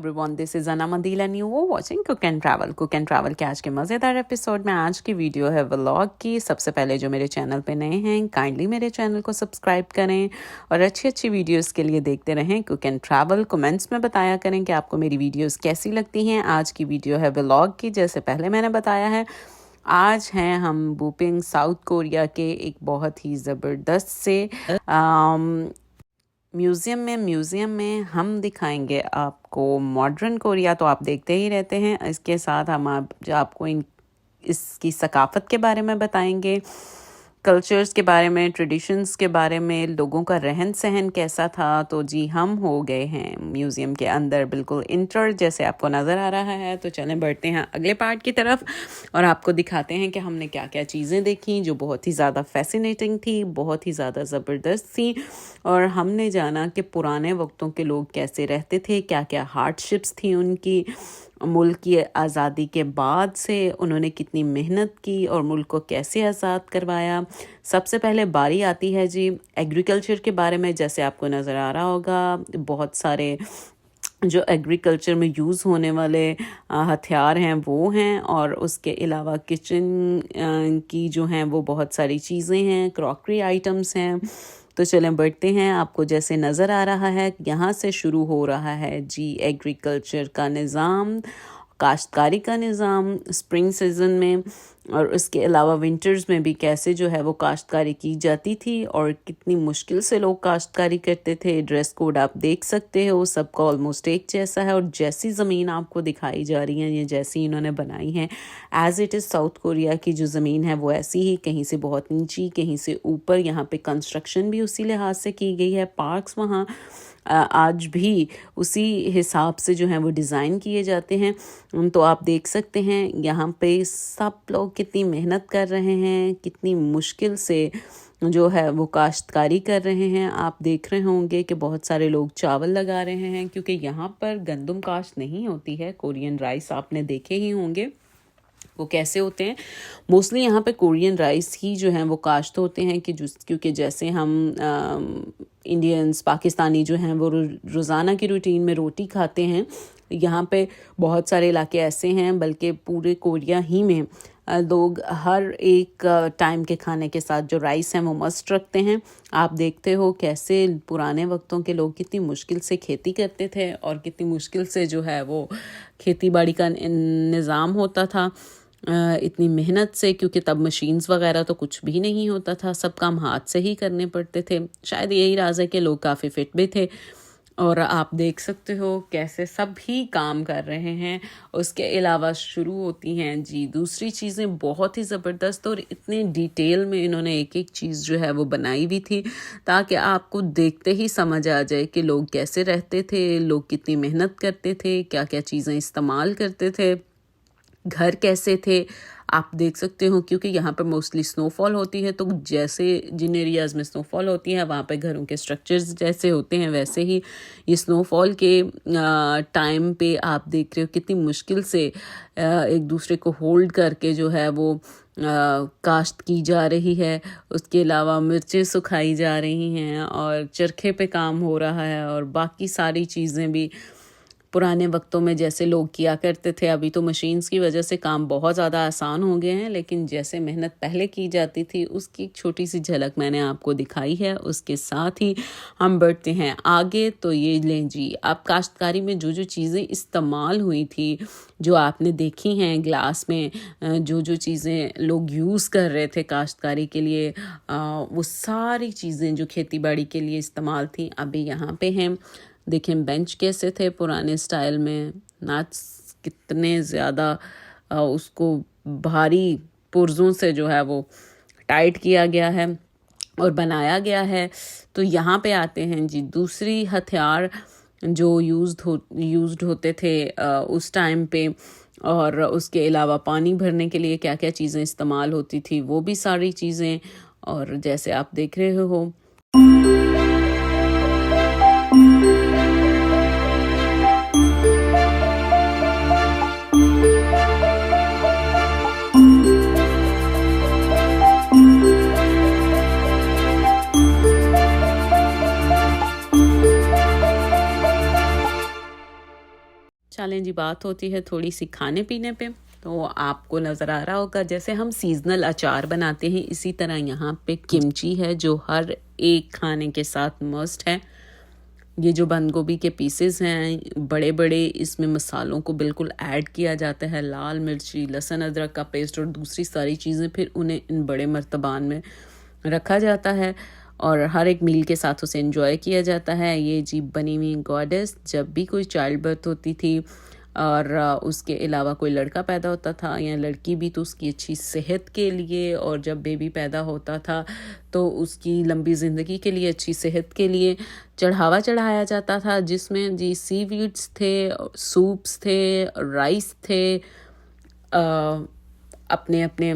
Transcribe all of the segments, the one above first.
Everyone, this is Ana Mandila and you are watching cook and travel के आज के मज़ेदार एपिसोड में। आज की वीडियो है व्लॉग की। सबसे पहले जो मेरे चैनल पे नए हैं, काइंडली मेरे चैनल को सब्सक्राइब करें और अच्छी अच्छी वीडियोस के लिए देखते रहें कुक एंड ट्रैवल। कमेंट्स में बताया करें कि आपको मेरी वीडियोस कैसी लगती हैं। आज की वीडियो है व्लॉग की। जैसे पहले मैंने बताया है, आज हैं हम बुपिंग, साउथ कोरिया के एक बहुत ही ज़बरदस्त से म्यूज़ियम में हम दिखाएंगे आपको मॉडर्न कोरिया। तो आप देखते ही रहते हैं। इसके साथ हम आपको इसकी सकाफ़त के बारे में बताएंगे, कल्चर्स के बारे में, ट्रेडिशंस के बारे में, लोगों का रहन सहन कैसा था। तो जी, हम हो गए हैं म्यूज़ियम के अंदर बिल्कुल इंटर, जैसे आपको नज़र आ रहा है। तो चलें बढ़ते हैं अगले पार्ट की तरफ और आपको दिखाते हैं कि हमने क्या क्या चीज़ें देखी जो बहुत ही ज़्यादा फैसिनेटिंग थी, बहुत ही ज़्यादा ज़बरदस्त थी। और हमने जाना कि पुराने वक्तों के लोग कैसे रहते थे, क्या क्या हार्डशिप्स थी उनकी। मुल्क की आज़ादी के बाद से उन्होंने कितनी मेहनत की और मुल्क को कैसे आज़ाद करवाया। सबसे पहले बारी आती है जी एग्रीकल्चर के बारे में। जैसे आपको नज़र आ रहा होगा, बहुत सारे जो एग्रीकल्चर में यूज़ होने वाले हथियार हैं वो हैं, और उसके अलावा किचन की जो हैं वो बहुत सारी चीज़ें हैं, क्रॉकरी आइटम्स हैं। तो चलें बढ़ते हैं। आपको जैसे नज़र आ रहा है, यहाँ से शुरू हो रहा है जी एग्रीकल्चर का निज़ाम, काश्तकारी का निज़ाम स्प्रिंग सीज़न में, और उसके अलावा विंटर्स में भी कैसे जो है वो काश्तकारी की जाती थी और कितनी मुश्किल से लोग काश्तकारी करते थे। ड्रेस कोड आप देख सकते हो, सबका ऑलमोस्ट एक जैसा है। और जैसी ज़मीन आपको दिखाई जा रही है, ये जैसी इन्होंने बनाई है as it is south Korea की जो ज़मीन है वो ऐसी ही, कहीं से बहुत नीची, कहीं से ऊपर। यहाँ पे कंस्ट्रक्शन भी उसी लिहाज से की गई है। पार्क्स वहाँ आज भी उसी हिसाब से जो है वो डिज़ाइन किए जाते हैं। तो आप देख सकते हैं यहाँ पे सब लोग कितनी मेहनत कर रहे हैं, कितनी मुश्किल से जो है वो काश्तकारी कर रहे हैं। आप देख रहे होंगे कि बहुत सारे लोग चावल लगा रहे हैं, क्योंकि यहाँ पर गंदम काश्त नहीं होती है। कोरियन राइस आपने देखे ही होंगे वो कैसे होते हैं। मोस्टली यहाँ पे कोरियन राइस ही जो हैं वो काश्त होते हैं क्योंकि जैसे हम इंडियंस, पाकिस्तानी जो हैं वो रोज़ाना की रूटीन में रोटी खाते हैं। यहाँ पे बहुत सारे इलाके ऐसे हैं, बल्कि पूरे कोरिया ही में लोग हर एक टाइम के खाने के साथ जो राइस हैं वो मस्ट रखते हैं। आप देखते हो कैसे पुराने वक्तों के लोग कितनी मुश्किल से खेती करते थे और कितनी मुश्किल से जो है वो खेती बाड़ी का निज़ाम होता था, इतनी मेहनत से, क्योंकि तब मशीन्स वगैरह तो कुछ भी नहीं होता था, सब काम हाथ से ही करने पड़ते थे। शायद यही राज है कि लोग काफ़ी फिट भी थे। और आप देख सकते हो कैसे सभी काम कर रहे हैं। उसके अलावा शुरू होती हैं जी दूसरी चीज़ें बहुत ही ज़बरदस्त, और इतने डिटेल में इन्होंने एक एक चीज़ जो है वो बनाई हुई थी ताकि आपको देखते ही समझ आ जाए कि लोग कैसे रहते थे, लोग कितनी मेहनत करते थे, क्या क्या चीज़ें इस्तेमाल करते थे, घर कैसे थे। आप देख सकते हो क्योंकि यहाँ पर मोस्टली स्नोफॉल होती है, तो जैसे जिन एरियाज़ में स्नोफॉल होती है वहाँ पे घरों के स्ट्रक्चर्स जैसे होते हैं, वैसे ही ये स्नोफॉल के टाइम पे आप देख रहे हो कितनी मुश्किल से एक दूसरे को होल्ड करके जो है वो काश्त की जा रही है। उसके अलावा मिर्चें सुखाई जा रही हैं और चरखे पे काम हो रहा है, और बाकी सारी चीज़ें भी पुराने वक्तों में जैसे लोग किया करते थे। अभी तो मशीन्स की वजह से काम बहुत ज़्यादा आसान हो गए हैं, लेकिन जैसे मेहनत पहले की जाती थी उसकी एक छोटी सी झलक मैंने आपको दिखाई है। उसके साथ ही हम बढ़ते हैं आगे। तो ये लें जी, आप काश्तकारी में जो जो चीज़ें इस्तेमाल हुई थी, जो आपने देखी हैं ग्लास में, जो जो चीज़ें लोग यूज़ कर रहे थे काश्तकारी के लिए, वो सारी चीज़ें जो खेती बाड़ी के लिए इस्तेमाल थी अभी यहाँ पे हैं। देखें बेंच कैसे थे पुराने स्टाइल में, नाट्स कितने ज़्यादा उसको भारी पुर्जों से जो है वो टाइट किया गया है और बनाया गया है। तो यहाँ पे आते हैं जी दूसरी हथियार जो यूज्ड होते थे उस टाइम पे, और उसके अलावा पानी भरने के लिए क्या क्या चीज़ें इस्तेमाल होती थी वो भी सारी चीज़ें। और जैसे आप देख रहे हो चलें जी, बात होती है थोड़ी सी खाने पीने पे। तो आपको नज़र आ रहा होगा जैसे हम सीजनल अचार बनाते हैं, इसी तरह यहाँ पे किमची है जो हर एक खाने के साथ मस्ट है। ये जो बंद गोभी के पीसेस हैं बड़े बड़े, इसमें मसालों को बिल्कुल ऐड किया जाता है, लाल मिर्ची, लहसुन अदरक का पेस्ट और दूसरी सारी चीज़ें, फिर उन्हें इन बड़े मर्तबान में रखा जाता है और हर एक मील के साथ उसे एंजॉय किया जाता है। ये जी बनी हुई गॉडेस, जब भी कोई चाइल्ड बर्थ होती थी और उसके अलावा कोई लड़का पैदा होता था या लड़की भी, तो उसकी अच्छी सेहत के लिए, और जब बेबी पैदा होता था तो उसकी लंबी ज़िंदगी के लिए, अच्छी सेहत के लिए चढ़ावा चढ़ाया जाता था, जिसमें जी सीवीड्स थे, सूप्स थे, राइस थे, अपने अपने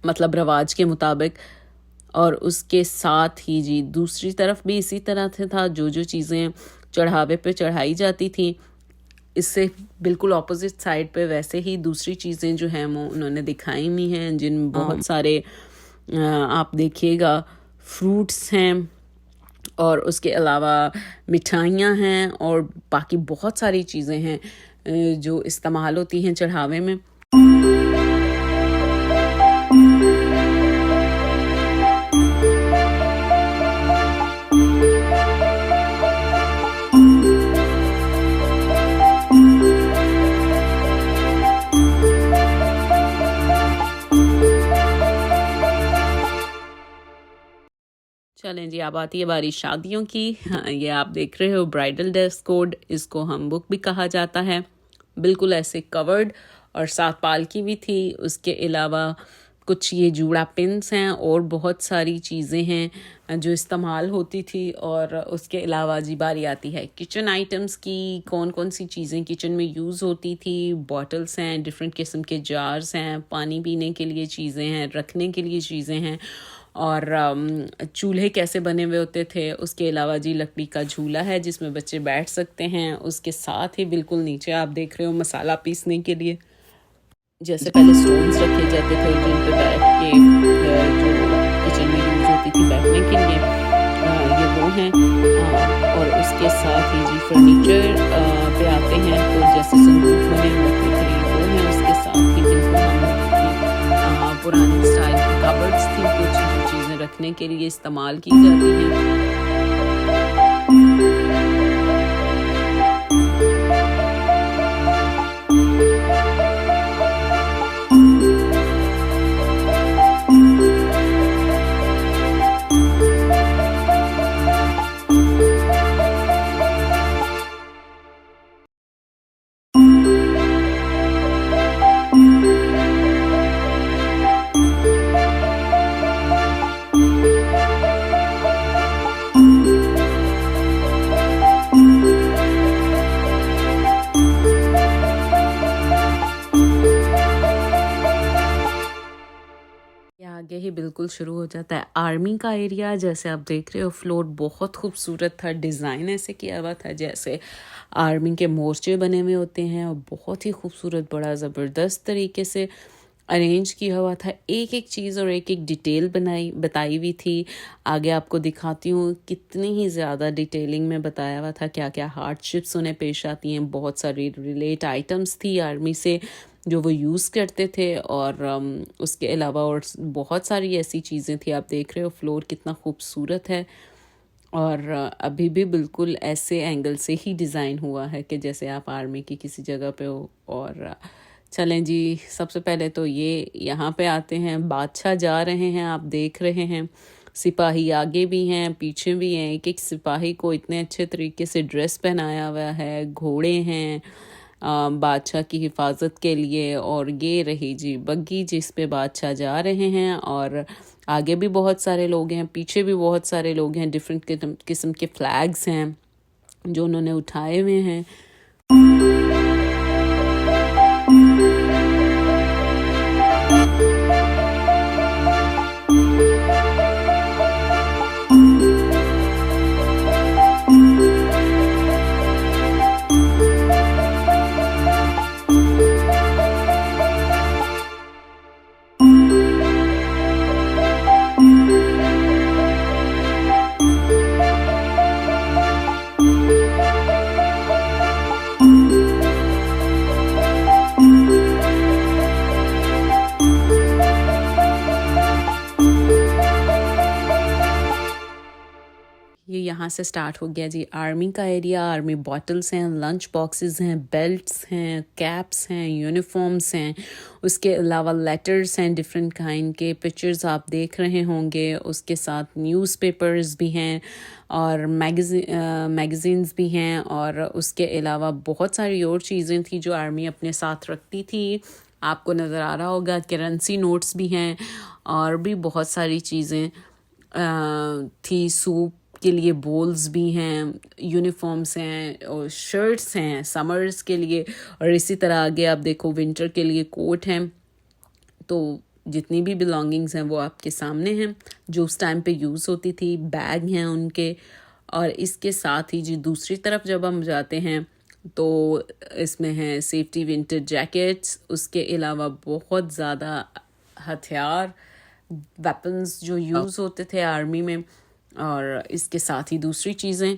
मतलब रवाज के मुताबिक। और उसके साथ ही जी दूसरी तरफ भी इसी तरह से था, जो जो चीज़ें चढ़ावे पे चढ़ाई जाती थी, इससे बिल्कुल ऑपोजिट साइड पे वैसे ही दूसरी चीज़ें जो हैं वो उन्होंने दिखाई हुई हैं, जिन बहुत सारे आप देखिएगा फ्रूट्स हैं और उसके अलावा मिठाइयाँ हैं और बाकी बहुत सारी चीज़ें हैं जो इस्तेमाल होती हैं चढ़ावे में। चलें जी, अब आती है बारी शादियों की। हाँ, ये आप देख रहे हो ब्राइडल ड्रेस कोड, इसको हम बुक भी कहा जाता है। बिल्कुल ऐसे कवर्ड और साथ पालकी भी थी। उसके अलावा कुछ ये जूड़ा पिन्स हैं और बहुत सारी चीज़ें हैं जो इस्तेमाल होती थी। और उसके अलावा जी बारी आती है किचन आइटम्स की, कौन कौन सी चीज़ें किचन में यूज़ होती थी। बॉटल्स हैं, डिफरेंट किस्म के जार्स हैं, पानी पीने के लिए चीज़ें हैं, रखने के लिए चीज़ें हैं, और चूल्हे कैसे बने हुए होते थे। उसके अलावा जी लकड़ी का झूला है जिसमें बच्चे बैठ सकते हैं। उसके साथ ही बिल्कुल नीचे आप देख रहे हो मसाला पीसने के लिए जैसे पहले स्टोन्स रखे जाते थे जिन पे बैठ के जो किचन में यूज़ होती थी बैठने के लिए, ये वो हैं। और उसके साथ ही जी फर्नीचर पे आते हैं, तो जैसे संदूक बने होते थे वो हैं। उसके साथ ही बिल्कुल हम पुराने स्टाइल की कबर्ड्स थी, कुछ जो चीज़ें रखने के लिए इस्तेमाल की जाती हैं। आगे ही बिल्कुल शुरू हो जाता है आर्मी का एरिया। जैसे आप देख रहे हो फ्लोर बहुत खूबसूरत था, डिज़ाइन ऐसे किया हुआ था जैसे आर्मी के मोर्चे बने हुए होते हैं, और बहुत ही खूबसूरत बड़ा ज़बरदस्त तरीके से अरेंज किया हुआ था। एक एक चीज़ और एक एक डिटेल बताई हुई थी। आगे आपको दिखाती हूँ कितनी ही ज़्यादा डिटेलिंग में बताया हुआ था, क्या क्या हार्डशिप्स उन्हें पेश आती हैं। बहुत सारी रिलेट आइटम्स थी आर्मी से जो वो यूज़ करते थे, और उसके अलावा और बहुत सारी ऐसी चीज़ें थी। आप देख रहे हो फ्लोर कितना खूबसूरत है, और अभी भी बिल्कुल ऐसे एंगल से ही डिज़ाइन हुआ है कि जैसे आप आर्मी की किसी जगह पे हो। और चलें जी, सबसे पहले तो ये यहाँ पे आते हैं, बादशाह जा रहे हैं, आप देख रहे हैं। सिपाही आगे भी हैं, पीछे भी हैं। एक एक सिपाही को इतने अच्छे तरीके से ड्रेस पहनाया हुआ है। घोड़े हैं बादशाह की हिफाजत के लिए, और ये रही जी बग्गी जिस पे बादशाह जा रहे हैं। और आगे भी बहुत सारे लोग हैं, पीछे भी बहुत सारे लोग हैं। डिफरेंट किस्म के फ्लैग्स हैं जो उन्होंने उठाए हुए हैं। ये यहाँ से स्टार्ट हो गया जी आर्मी का एरिया। आर्मी बॉटल्स हैं, लंच बॉक्सेस हैं, बेल्ट्स हैं, कैप्स हैं, यूनिफॉर्म्स हैं। उसके अलावा लेटर्स हैं डिफरेंट काइंड के, पिक्चर्स आप देख रहे होंगे। उसके साथ न्यूज़पेपर्स भी हैं और मैगज़ीन्स भी हैं। और उसके अलावा बहुत सारी और चीज़ें थी जो आर्मी अपने साथ रखती थी। आपको नज़र आ रहा होगा करेंसी नोट्स भी हैं और भी बहुत सारी चीज़ें थी। सूप के लिए बोल्स भी हैं, यूनिफॉर्म्स हैं और शर्ट्स हैं समर्स के लिए। और इसी तरह आगे आप देखो विंटर के लिए कोट हैं। तो जितनी भी बिलोंगिंग्स हैं वो आपके सामने हैं जो उस टाइम पे यूज़ होती थी। बैग हैं उनके। और इसके साथ ही जी दूसरी तरफ जब हम जाते हैं तो इसमें है सेफ्टी विंटर जैकेट्स। उसके अलावा बहुत ज़्यादा हथियार, वेपन्स जो यूज़ होते थे आर्मी में। और इसके साथ ही दूसरी चीज़ें।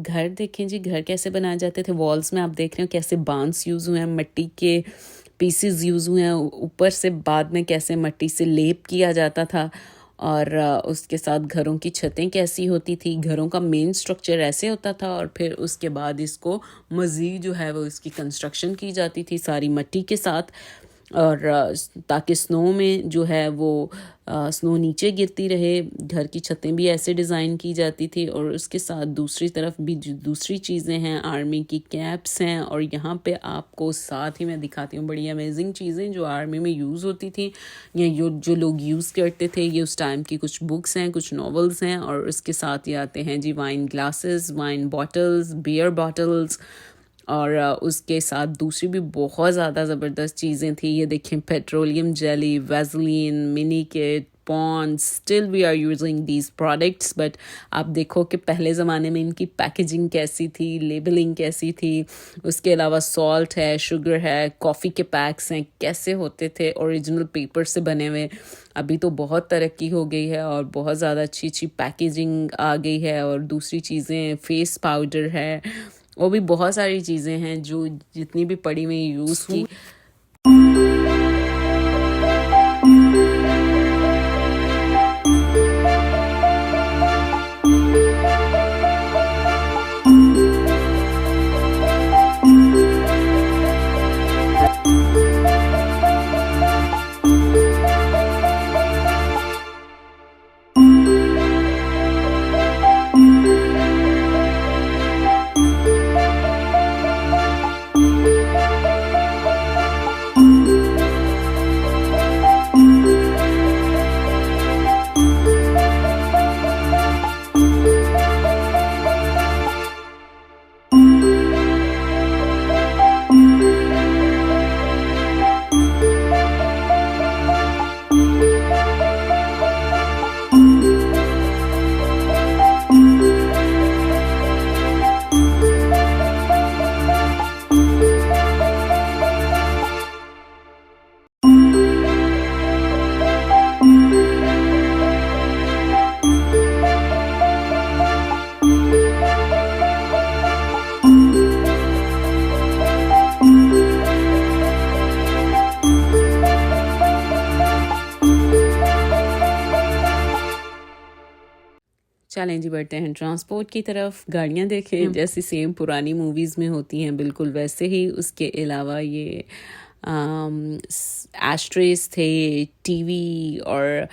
घर देखें जी, घर कैसे बनाए जाते थे। वॉल्स में आप देख रहे हो कैसे बांस यूज़ हुए हैं, मिट्टी के पीसेस यूज़ हुए हैं। ऊपर से बाद में कैसे मिट्टी से लेप किया जाता था। और उसके साथ घरों की छतें कैसी होती थी। घरों का मेन स्ट्रक्चर ऐसे होता था और फिर उसके बाद इसको मज़ीद जो है वो इसकी कंस्ट्रक्शन की जाती थी सारी मिट्टी के साथ। और ताकि स्नो में जो है वो स्नो नीचे गिरती रहे। घर की छतें भी ऐसे डिज़ाइन की जाती थी। और उसके साथ दूसरी तरफ भी जो दूसरी चीज़ें हैं, आर्मी की कैप्स हैं। और यहाँ पे आपको साथ ही मैं दिखाती हूँ बड़ी अमेजिंग चीज़ें जो आर्मी में यूज़ होती थी या जो लोग यूज़ करते थे। ये उस टाइम की कुछ बुक्स हैं, कुछ नॉवेल्स हैं। और उसके साथ ही आते हैं जी wine glasses, wine bottles, beer bottles. और उसके साथ दूसरी भी बहुत ज़्यादा ज़बरदस्त चीज़ें थी। ये देखें petroleum jelly, Vaseline, mini kit, Pond's. Still we are using these products. But आप देखो कि पहले ज़माने में इनकी पैकेजिंग कैसी थी, लेबलिंग कैसी थी। उसके अलावा सॉल्ट है, शुगर है, कॉफ़ी के पैक्स हैं, कैसे होते थे ओरिजिनल पेपर से बने हुए। अभी तो बहुत तरक्की हो गई है और बहुत ज़्यादा अच्छी अच्छी पैकेजिंग आ गई है। और दूसरी चीज़ें फेस पाउडर है, और भी बहुत सारी चीज़ें हैं जो जितनी भी पड़ी में यूज़ की। चलें जी बढ़ते हैं ट्रांसपोर्ट की तरफ। गाड़ियाँ देखें जैसी सेम पुरानी मूवीज़ में होती हैं, बिल्कुल वैसे ही। उसके अलावा ये एस्ट्रेस थे, टीवी और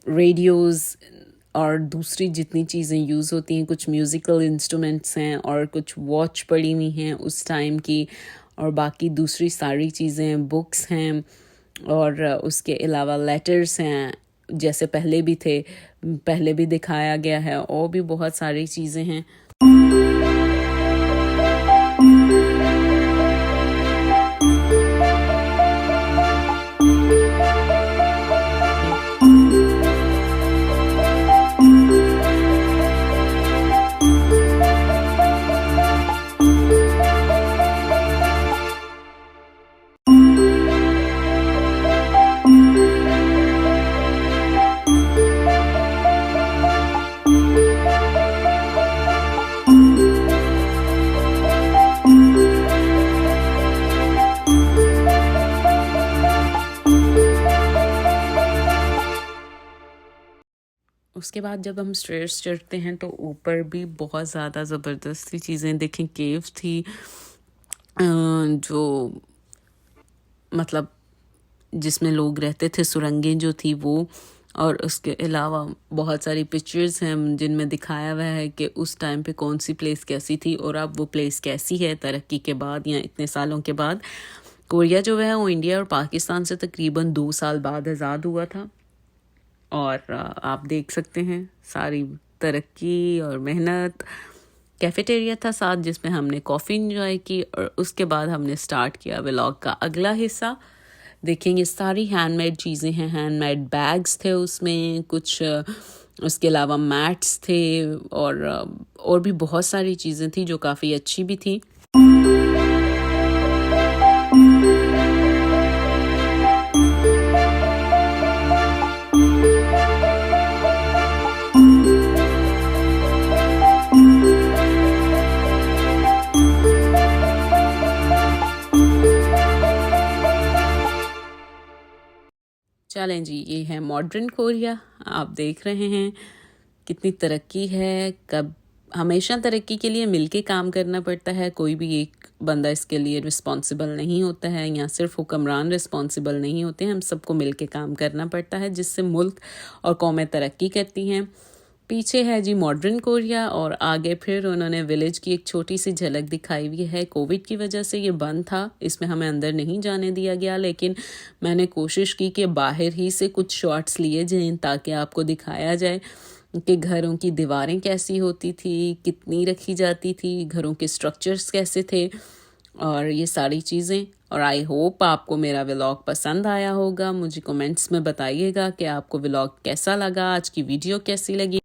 रेडियोज़ और दूसरी जितनी चीज़ें यूज़ होती हैं, कुछ म्यूज़िकल इंस्ट्रूमेंट्स हैं और कुछ वॉच पड़ी हुई हैं उस टाइम की, और बाकी दूसरी सारी चीज़ें बुक्स हैं, और उसके अलावा लेटर्स हैं जैसे पहले भी थे, पहले भी दिखाया गया है, और भी बहुत सारी चीज़ें हैं। उसके बाद जब हम स्टेयर्स चढ़ते हैं तो ऊपर भी बहुत ज़्यादा ज़बरदस्ती चीज़ें देखें, केव थी जो मतलब जिसमें लोग रहते थे, सुरंगें जो थी वो, और उसके अलावा बहुत सारी पिक्चर्स हैं जिनमें दिखाया हुआ है कि उस टाइम पे कौन सी प्लेस कैसी थी और अब वो प्लेस कैसी है तरक्की के बाद या इतने सालों के बाद। कोरिया जो है वो इंडिया और पाकिस्तान से तकरीबन 2 साल बाद आज़ाद हुआ था, और आप देख सकते हैं सारी तरक्की और मेहनत। कैफेटेरिया था साथ जिसमें हमने कॉफ़ी इंजॉय की, और उसके बाद हमने स्टार्ट किया व्लॉग का अगला हिस्सा। देखेंगे सारी हैंडमेड चीज़ें हैं, हैंडमेड बैग्स थे उसमें कुछ, उसके अलावा मैट्स थे, और भी बहुत सारी चीज़ें थी जो काफ़ी अच्छी भी थी। चलें जी, ये है मॉडर्न कोरिया। आप देख रहे हैं कितनी तरक्की है। कब हमेशा तरक्की के लिए मिलके काम करना पड़ता है, कोई भी एक बंदा इसके लिए रिस्पॉन्सिबल नहीं होता है, या सिर्फ हुक्मरान रिस्पॉन्सिबल नहीं होते हैं, हम सबको मिलके काम करना पड़ता है जिससे मुल्क और कौमें तरक्की करती हैं। पीछे है जी मॉडर्न कोरिया, और आगे फिर उन्होंने विलेज की एक छोटी सी झलक दिखाई हुई है। कोविड की वजह से ये बंद था, इसमें हमें अंदर नहीं जाने दिया गया, लेकिन मैंने कोशिश की कि बाहर ही से कुछ शॉट्स लिए जाएं ताकि आपको दिखाया जाए कि घरों की दीवारें कैसी होती थी, कितनी रखी जाती थी, घरों के स्ट्रक्चर्स कैसे थे, और ये सारी चीज़ें। और आई होप आपको मेरा व्लॉग पसंद आया होगा। मुझे कमेंट्स में बताइएगा कि आपको व्लॉग कैसा लगा, आज की वीडियो कैसी लगी।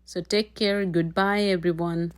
So take care. Goodbye, everyone.